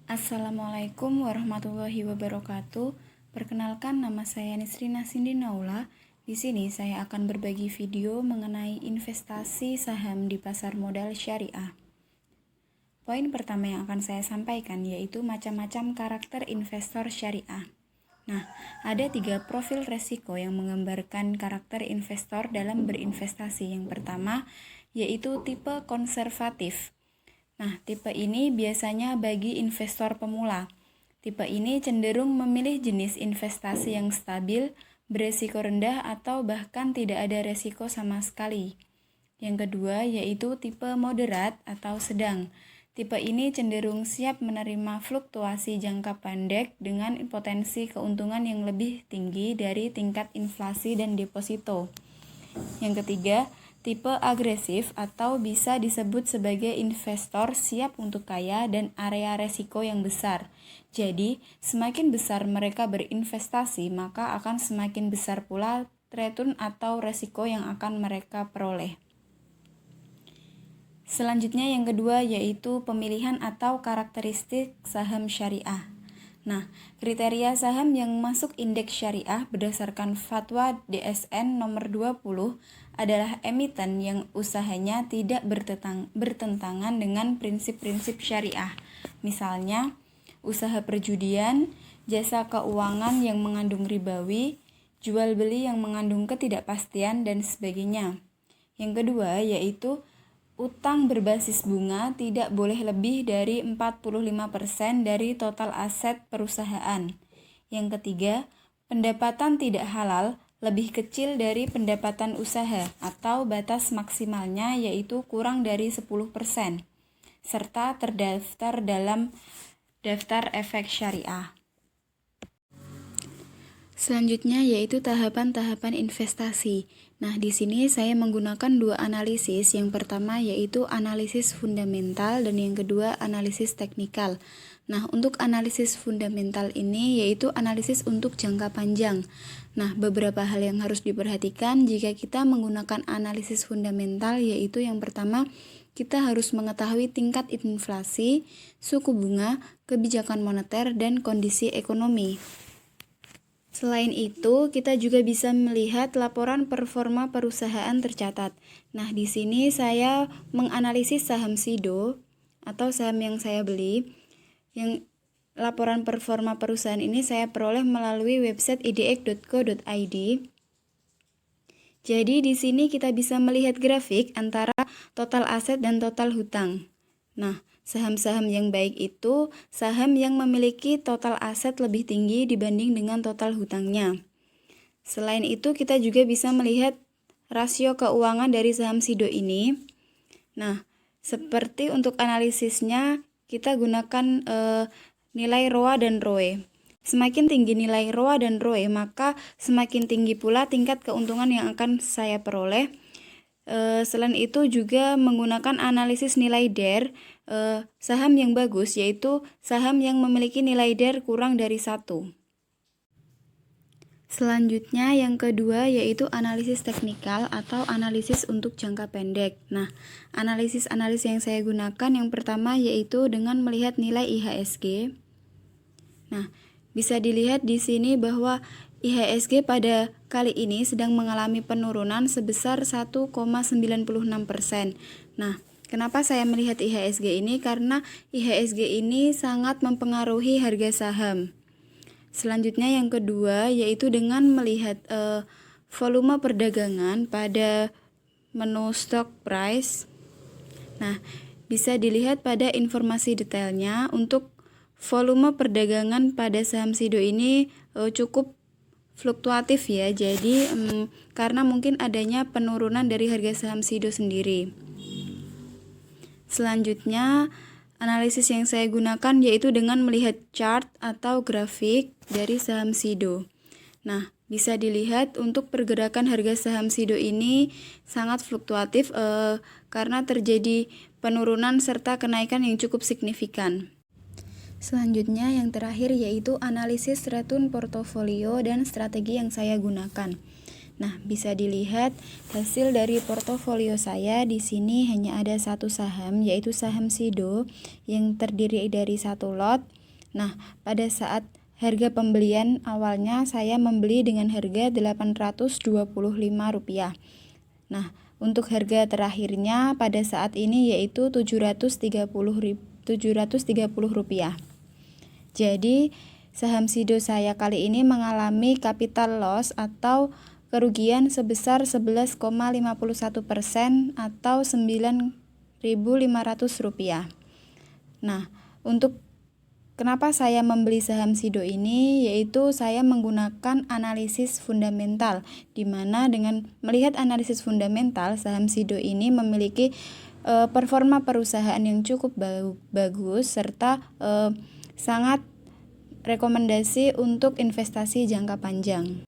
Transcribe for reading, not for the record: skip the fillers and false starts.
Assalamualaikum warahmatullahi wabarakatuh. Perkenalkan, nama saya Nisrina Sindi Naula. Di sini saya akan berbagi video mengenai investasi saham di pasar modal syariah. Poin pertama yang akan saya sampaikan yaitu macam-macam karakter investor syariah. Nah, ada 3 profil resiko yang menggambarkan karakter investor dalam berinvestasi. Yang pertama yaitu tipe konservatif. Nah, tipe ini biasanya bagi investor pemula. Tipe ini cenderung memilih jenis investasi yang stabil, beresiko rendah, atau bahkan tidak ada resiko sama sekali. Yang kedua yaitu tipe moderat atau sedang. Tipe ini cenderung siap menerima fluktuasi jangka pendek dengan potensi keuntungan yang lebih tinggi dari tingkat inflasi dan deposito. Yang ketiga, tipe agresif atau bisa disebut sebagai investor siap untuk kaya dan area resiko yang besar. Jadi, semakin besar mereka berinvestasi, maka akan semakin besar pula return atau resiko yang akan mereka peroleh. Selanjutnya yang kedua yaitu pemilihan atau karakteristik saham syariah. Nah, kriteria saham yang masuk indeks syariah berdasarkan Fatwa DSN nomor 20 adalah emiten yang usahanya tidak bertentangan dengan prinsip-prinsip syariah. Misalnya, usaha perjudian, jasa keuangan yang mengandung ribawi, jual beli yang mengandung ketidakpastian, dan sebagainya. Yang kedua yaitu utang berbasis bunga tidak boleh lebih dari 45% dari total aset perusahaan. Yang ketiga, pendapatan tidak halal lebih kecil dari pendapatan usaha atau batas maksimalnya yaitu kurang dari 10%, serta terdaftar dalam daftar efek syariah. Selanjutnya yaitu tahapan-tahapan investasi. Nah, di sini saya menggunakan 2 analisis. Yang pertama yaitu analisis fundamental dan yang kedua analisis teknikal. Nah, untuk analisis fundamental ini yaitu analisis untuk jangka panjang. Nah, beberapa hal yang harus diperhatikan jika kita menggunakan analisis fundamental yaitu yang pertama, kita harus mengetahui tingkat inflasi, suku bunga, kebijakan moneter, dan kondisi ekonomi. Selain itu, kita juga bisa melihat laporan performa perusahaan tercatat. Nah, di sini saya menganalisis saham SIDO atau saham yang saya beli. Yang laporan performa perusahaan ini saya peroleh melalui website idx.co.id. Jadi di sini kita bisa melihat grafik antara total aset dan total hutang. Nah, saham-saham yang baik itu saham yang memiliki total aset lebih tinggi dibanding dengan total hutangnya. Selain itu, kita juga bisa melihat rasio keuangan dari saham SIDO ini. Nah, seperti untuk analisisnya, kita gunakan nilai ROA dan ROE. Semakin tinggi nilai ROA dan ROE, maka semakin tinggi pula tingkat keuntungan yang akan saya peroleh. Selain itu juga menggunakan analisis nilai DER, saham yang bagus yaitu saham yang memiliki nilai DER kurang dari 1. Selanjutnya yang kedua yaitu analisis teknikal atau analisis untuk jangka pendek. Nah, analisis yang saya gunakan yang pertama yaitu dengan melihat nilai IHSG. Nah, bisa dilihat di sini bahwa IHSG pada kali ini sedang mengalami penurunan sebesar 1,96%. Nah, kenapa saya melihat IHSG ini? Karena IHSG ini sangat mempengaruhi harga saham. Selanjutnya yang kedua yaitu dengan melihat volume perdagangan pada menu stock price. Nah, bisa dilihat pada informasi detailnya untuk volume perdagangan pada saham SIDO ini cukup fluktuatif ya, jadi karena mungkin adanya penurunan dari harga saham SIDO sendiri. Selanjutnya, analisis yang saya gunakan yaitu dengan melihat chart atau grafik dari saham SIDO. Nah, bisa dilihat untuk pergerakan harga saham SIDO ini sangat fluktuatif karena terjadi penurunan serta kenaikan yang cukup signifikan. Selanjutnya yang terakhir yaitu analisis return portofolio dan strategi yang saya gunakan. Nah, bisa dilihat hasil dari portofolio saya di sini hanya ada 1 saham yaitu saham SIDO yang terdiri dari 1 lot. Nah, pada saat harga pembelian awalnya saya membeli dengan harga Rp825. Nah, untuk harga terakhirnya pada saat ini yaitu Rp730. Jadi, saham Sido saya kali ini mengalami capital loss atau kerugian sebesar 11,51% atau Rp9.500. Nah, untuk kenapa saya membeli saham Sido ini, yaitu saya menggunakan analisis fundamental, di mana dengan melihat analisis fundamental, saham Sido ini memiliki performa perusahaan yang cukup bagus, serta sangat rekomendasi untuk investasi jangka panjang.